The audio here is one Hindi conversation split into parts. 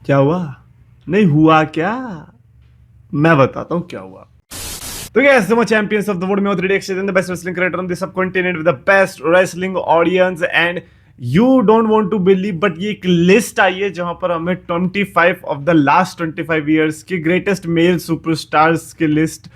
क्या हुआ? नहीं हुआ क्या? मैं बताता हूँ क्या हुआ। तो guys, the champions of the world में 3D and the best wrestling creator on the subcontinent with the best wrestling audience and you don't want to believe but ये एक लिस्ट आई है जहां पर हमें 25 ऑफ द लास्ट 25 इयर्स के ग्रेटेस्ट मेल सुपरस्टार्स की लिस्ट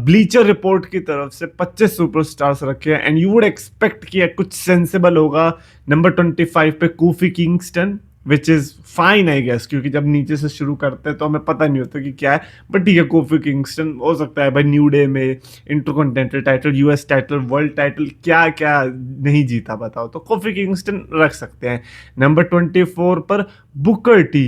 ब्लीचर रिपोर्ट की तरफ से 25 सुपरस्टार्स रखे हैं एंड यू वुड एक्सपेक्ट कि कुछ सेंसेबल होगा। नंबर 25 पे Kofi Kingston which is fine I guess, क्योंकि जब नीचे से शुरू करते हैं तो हमें पता नहीं होता कि क्या है, बट ठीक है कोफी किंगस्टन हो सकता है भाई। न्यू डे में intercontinental title, US title, world title, क्या क्या नहीं जीता बताओ, तो कोफी किंगस्टन रख सकते हैं। नंबर 24 पर Booker T,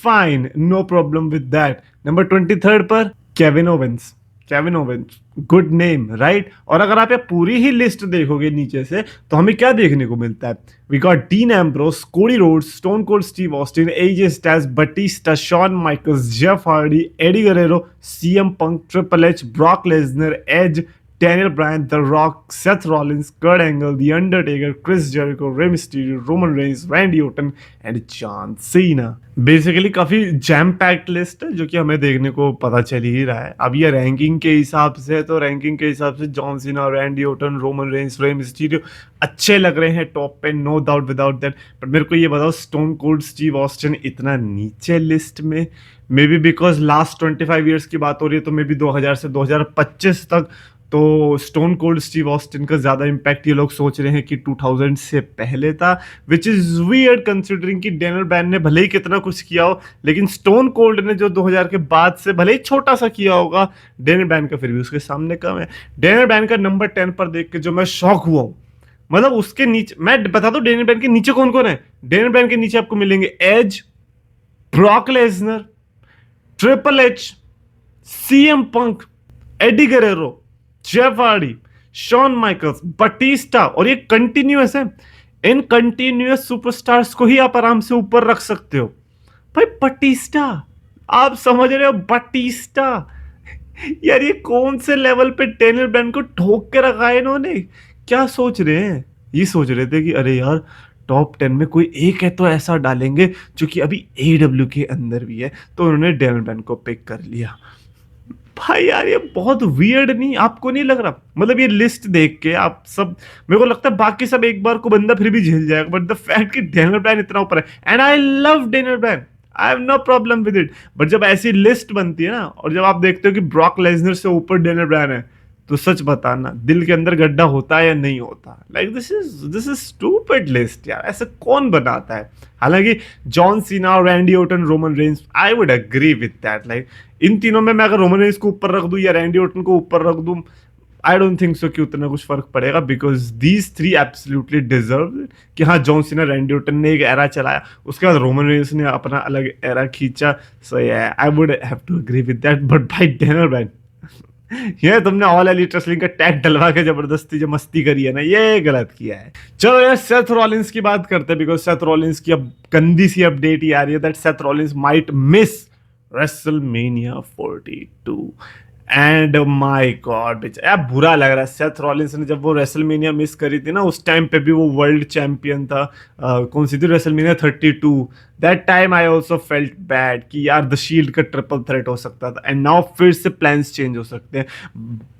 fine, no problem with that. Number 23 पर Kevin Owens, Kevin Owens, good name right. और अगर आप ये पूरी ही लिस्ट देखोगे नीचे से तो हमें क्या देखने को मिलता है? We got Dean Ambrose, Cody Rhodes, Stone Cold Steve Austin, AJ Styles, Batista, Shawn Michaels, Jeff Hardy, Eddie Guerrero, CM Punk, Triple H, Brock Lesnar, Edge, Daniel Bryan, The Rock, Seth Rollins, Kurt Angle, The Undertaker, Chris Jericho, Rey Mysterio, Roman Reigns, Randy Orton and John Cena। Basically काफी जैम पैक्ड लिस्ट है जो कि हमें देखने को पता चल ही रहा है। अब ये रैंकिंग के हिसाब से, तो रैंकिंग के हिसाब से John Cena, Randy Orton, Roman Reigns, Rey Mysterio अच्छे लग रहे हैं टॉप पे, no doubt without that. But मेरे को ये बताओ, स्टोन कोल्ड स्टीव ऑस्टिन इतना नीचे लिस्ट में, may be because last 25 years की बात हो रही है, तो मे बी 2000 से 2025 तक तो स्टोन कोल्ड स्टीव ऑस्टिन का ज्यादा इम्पैक्ट ये लोग सोच रहे हैं कि 2000 से पहले था, विच इज वियर्ड कंसिडरिंग कि डेनियल ब्रायन ने भले ही कितना कुछ किया हो, लेकिन स्टोन कोल्ड ने जो 2000 के बाद से भले ही छोटा सा किया होगा, डेनियल ब्रायन का फिर भी उसके सामने कम है। डेनियल ब्रायन का नंबर 10 पर देख के जो मैं शॉक हुआ हूं, मतलब उसके नीचे मैं बता दूं डेनियल ब्रायन के नीचे कौन कौन है। डेनियल ब्रायन के नीचे आपको मिलेंगे Edge, Brock Lesnar, Triple H, CM Punk, Eddie Guerrero, Jeff Hardy, Shawn Michaels, Batista, और ये कंटिन्यूअस है। इन कंटिन्यूअस सुपरस्टार्स को ही आप आराम से ऊपर रख सकते हो। भाई बटिस्टा, आप समझ रहे हो? बटिस्टा यार ये कौन से लेवल पे डेनियल ब्रायन को ठोक के रखा है इन्होंने। क्या सोच रहे हैं? ये सोच रहे थे कि अरे यार टॉप 10 में कोई एक है तो ऐसा डालेंगे जो कि अभी एडब्ल्यू के अंदर भी है, तो उन्होंने डेनियल ब्रायन को पिक कर लिया। भाई यार ये बहुत वियर्ड नहीं, आपको नहीं लग रहा? मतलब ये लिस्ट देख के आप सब, मेरे को लगता है बाकी सब एक बार को बंदा फिर भी झेल जाएगा, बट द फैक्ट कि डेनियल ब्रायन इतना ऊपर है, and I love Daniel Bryan, I have no problem with it. But जब ऐसी लिस्ट बनती है ना, और जब आप देखते हो कि ब्रॉक लेसनर से ऊपर डेनियल ब्रायन है, तो सच बताना दिल के अंदर गड्ढा होता है या नहीं होता? Like this is stupid list यार, ऐसे कौन बनाता है? हालांकि John Cena, Randy Orton, Roman Reigns, I would agree with that. Like इन तीनों में मैं अगर रोमन रेंस को ऊपर रख दूं या रैंडी ओटन को ऊपर रख दूं, आई डोंट थिंक सो कि उतना कुछ फर्क पड़ेगा, because these three absolutely deserve कि हाँ जॉन सीना, रैंडी ओटन ने एक एरा चलाया, उसके बाद रोमन रेंस ने अपना अलग एरा खींचा, so I would have to agree with that. But भाई डेनियल ब्रायन, ये तुमने ऑल एलीट रेसलिंग का टैग डलवा के जबरदस्ती जो मस्ती करी है ना, ये गलत किया है। चलो यार सेथ रॉलिंस की बात करते हैं, बिकॉज सेथ रॉलिंस की अब गंदी सी अपडेट ही आ रही है that Seth Rollins might miss WrestleMania 42। And my God यार बुरा लग रहा है। सेथ रॉलिंस ने जब वो रेसलमेनिया मिस करी थी ना, उस टाइम पे भी वो वर्ल्ड चैंपियन था। कौन सी थी? WrestleMania 32। That time I also felt bad कि यार द शील्ड का ट्रिपल थ्रेट हो सकता था, एंड नाउ फिर से प्लान्स चेंज हो सकते हैं।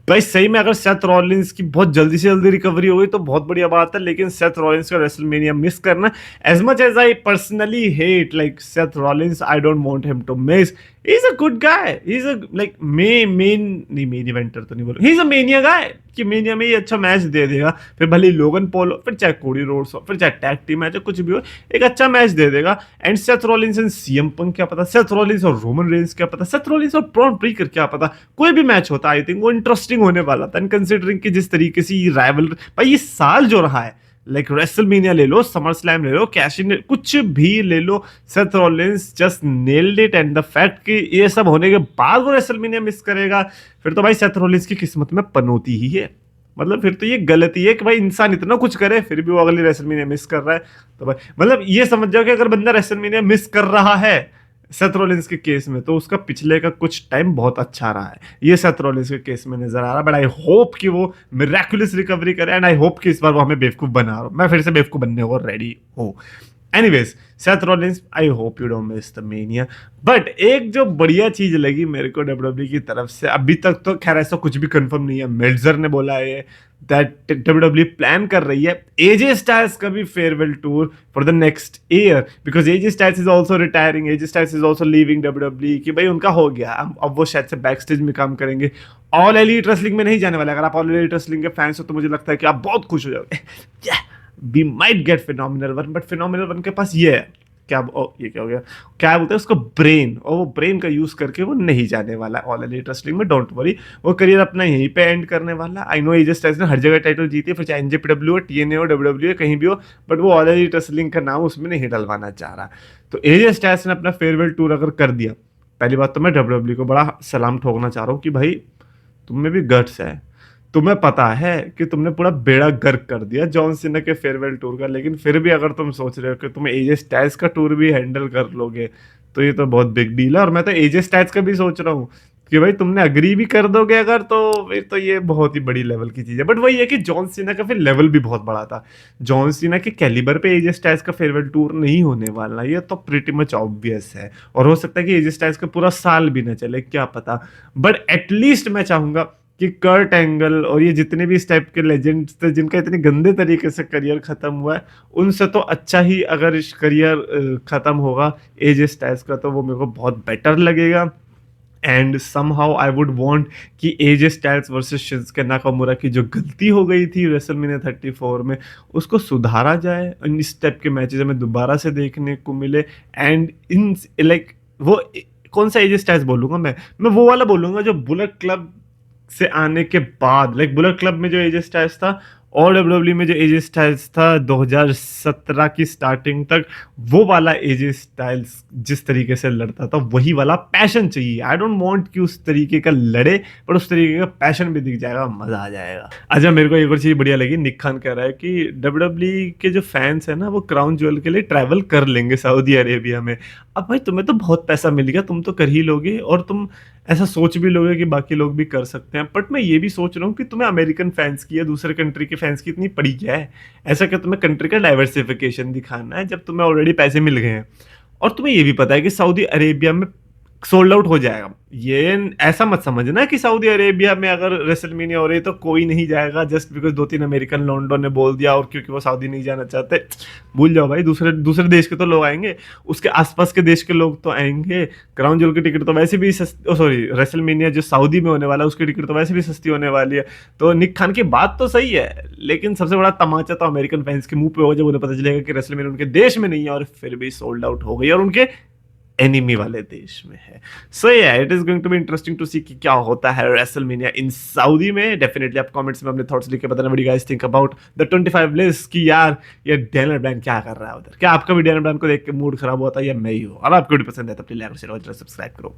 भाई सही में अगर सेथ रॉलिंस की बहुत जल्दी से जल्दी रिकवरी हो गई तो बहुत बढ़िया बात है, लेकिन सेथ रॉलिंस का रेसलमेनिया मिस करना, as much as I personally hate like Seth Rollins, I don't want him to miss. He is a good guy, he is a like main eventer तो नहीं बोलो, ही इज अ मेनिया गाय कि मेनिया में ही अच्छा मैच दे देगा, फिर भले लोगन पॉल हो, फिर चाहे कोडी रोड्स हो, फिर चाहे टैग टीम मैच हो, कुछ भी हो, एक अच्छा मैच दे देगा। And Seth Rollins and CM Punk क्या पता, सेथ रॉलिंस और रोमन रेंस क्या पता, सेथ रॉलिंस और ब्रॉन ब्रेकर क्या पता, कोई भी मैच होता आई थिंक वो इंटरेस्टिंग होने वाला था। कंसिडरिंग कि जिस तरीके से ये राइवल भाई ये साल जो रहा है, लाइक रेसलमेनिया ले लो, समर स्लैम ले लो, कैश इन, कुछ भी ले लो, Seth Rollins just nailed it. And the fact कि ये सब होने के बाद वो रेसलमेनिया मिस करेगा, फिर तो भाई सेथ रॉलिंस की किस्मत में पनौती ही है। मतलब फिर तो ये गलती है कि भाई इंसान इतना कुछ करे फिर भी वो अगली रेसलमेनिया मिस कर रहा है, तो भाई मतलब ये समझ जाओ कि अगर बंदा रेसलमेनिया मिस कर रहा है सेथ रॉलिंस के केस में, तो उसका पिछले का कुछ टाइम बहुत अच्छा रहा है, ये सेथ रॉलिंस के केस में नजर आ रहा है। बट आई होप कि वो मिरेकुलस रिकवरी करे, एंड आई होप कि इस बार वो हमें बेवकूफ बना रहा हो, मैं फिर से बेवकूफ बनने को रेडी हूँ। Anyways, Seth Rollins, I hope you don't miss the mania. But एक जो बढ़िया चीज लगी मेरे को डब्ल्यूडब्ल्यू की तरफ से, अभी तक तो खैर ऐसा कुछ भी कंफर्म नहीं है, मेल्जर ने बोला है दैट डब्ल्यूडब्ल्यू प्लान कर रही है एजे स्टाइल्स का भी farewell tour for the next year, because AJ Styles is also retiring, AJ Styles is also leaving WW, कि भाई उनका हो गया, अब वो शायद से बैक स्टेज में काम करेंगे, ऑल एलीट रेसलिंग में नहीं जाने वाले। अगर आप ऑल एलीट रेसलिंग के फैंस हो तो मुझे लगता है कि आप बहुत खुश हो जाओगे। We might get Phenomenal One, but Phenomenal One के पास ये है, क्या ये क्या हो गया, क्या बोलते हैं उसको, ब्रेन, और वो ब्रेन का यूज करके वो नहीं जाने वाला ऑल एलीट रेसलिंग में, डोंट वरी, वो करियर अपना यहीं पे एंड करने वाला। आई नो एजे स्टाइल्स ने हर जगह टाइटल जीती है, फिर चाहे एनजेपीडब्ल्यू हो, टीएनए हो, डब्ल्यूडब्ल्यू कहीं भी हो, बट वो ऑल एलीट रेसलिंग का नाम उसमें नहीं डलवाना चाह रहा। तो एजे स्टाइल्स ने अपना फेयरवेल टूर अगर कर दिया, पहली बात तो मैं डब्ल्यूडब्ल्यू को बड़ा सलाम ठोकना चाह रहा हूँ कि भाई तुम में भी गट्स है, तुम्हें पता है कि तुमने पूरा बेड़ा गर्क कर दिया जॉन सीना के फेयरवेल टूर का, लेकिन फिर भी अगर तुम सोच रहे हो कि तुम एजे स्टाइल्स का टूर भी हैंडल कर लोगे तो ये तो बहुत बिग डील है। और मैं तो एजे स्टाइल्स का भी सोच रहा हूँ कि भाई तुमने अग्री भी कर दोगे अगर, तो फिर तो ये बहुत ही बड़ी लेवल की चीज है। बट वही है कि जॉन सीना का फिर लेवल भी बहुत बड़ा था, जॉन सीना के कैलिबर पे एजे स्टाइल्स का फेयरवेल टूर नहीं होने वाला, ये तो प्रीटी मच ऑब्वियस है। और हो सकता है कि एजे स्टाइल्स का पूरा साल भी ना चले, क्या पता, बट एटलीस्ट मैं चाहूंगा कि कर्ट एंगल और ये जितने भी इस टाइप के लेजेंड्स थे जिनका इतने गंदे तरीके से करियर खत्म हुआ है, उनसे तो अच्छा ही अगर इस करियर खत्म होगा एजे स्टाइल्स का, तो वो मेरे को बहुत बेटर लगेगा। And somehow I would want कि एजे स्टाइल्स वर्सेस शिंजुके नाकामुरा की जो गलती हो गई थी रेसलमेनिया 34 में, उसको सुधारा जाए, इस टाइप के मैचेस हमें दोबारा से देखने को मिले। एंड इन लाइक वो कौन सा एजे स्टाइल्स बोलूंगा मैं वो वाला बोलूंगा जो बुलेट क्लब से आने के बाद, लाइक बुलेट क्लब में जो एजे स्टाइल्स था और डब्ल्यूडब्ल्यू में जो एजे स्टाइल्स था 2017 की स्टार्टिंग तक, वो वाला एजे स्टाइल्स जिस तरीके से लड़ता था वही वाला पैशन चाहिए। आई डोंट वांट कि उस तरीके का लड़े, पर उस तरीके का पैशन भी दिख जाएगा, मजा आ जाएगा। अच्छा, मेरे को एक और चीज बढ़िया लगी, निक खान कह रहा है कि डब्ल्यूडब्ल्यू के जो फैंस है ना वो क्राउन ज्वेल के लिए ट्रैवल कर लेंगे सऊदी अरेबिया में। अब भाई तुम्हें तो बहुत पैसा मिल गया, तुम तो कर ही लोगे, और तुम ऐसा सोच भी लोगे कि बाकी लोग भी कर सकते हैं, बट मैं ये भी सोच रहा हूँ कि तुम्हें अमेरिकन फैंस की या दूसरे कंट्री के फैंस की इतनी पड़ी क्या है, ऐसा क्या तुम्हें कंट्री का डाइवर्सिफिकेशन दिखाना है जब तुम्हें ऑलरेडी पैसे मिल गए हैं। और तुम्हें ये भी पता है कि सऊदी अरेबिया में सोल्ड आउट हो जाएगा, ये ऐसा मत समझना कि सऊदी अरेबिया में अगर रेसलमेनिया हो रही है तो कोई नहीं जाएगा जस्ट बिकॉज 2-3 अमेरिकन लॉन्डो ने बोल दिया और क्योंकि वो सऊदी नहीं जाना चाहते। भूल जाओ भाई, दूसरे दूसरे देश के तो लोग आएंगे, उसके आसपास के देश के लोग तो आएंगे। क्राउन ज्वेल की टिकट तो वैसे भी सॉरी रेसलमेनिया जो सऊदी में होने वाला है उसकी टिकट तो वैसे भी सस्ती होने वाली है। तो निक खान की बात तो सही है, लेकिन सबसे बड़ा तमाचा तो अमेरिकन फैंस के मुंह पे होगा जब उन्हें पता चलेगा कि रेसलमेनिया उनके देश में नहीं है और फिर भी सोल्ड आउट हो गई और उनके एनिमी वाले देश में है। So yeah it is going to be interesting to see कि क्या होता है रेसलमेनिया इन सऊदी में। डेफिनेटली आप कमेंट्स में अपने थॉट्स लिख के बताना what you guys think about the 25 list कि यार ये डैनियल ब्रायन क्या कर रहा है उधर, क्या आपका भी डैनियल ब्रायन को देख के मूड खराब हुआ था या मैं ही हूं। और आपको वीडियो पसंद है तो प्लीज लाइक और शेयर और सब्सक्राइब करो।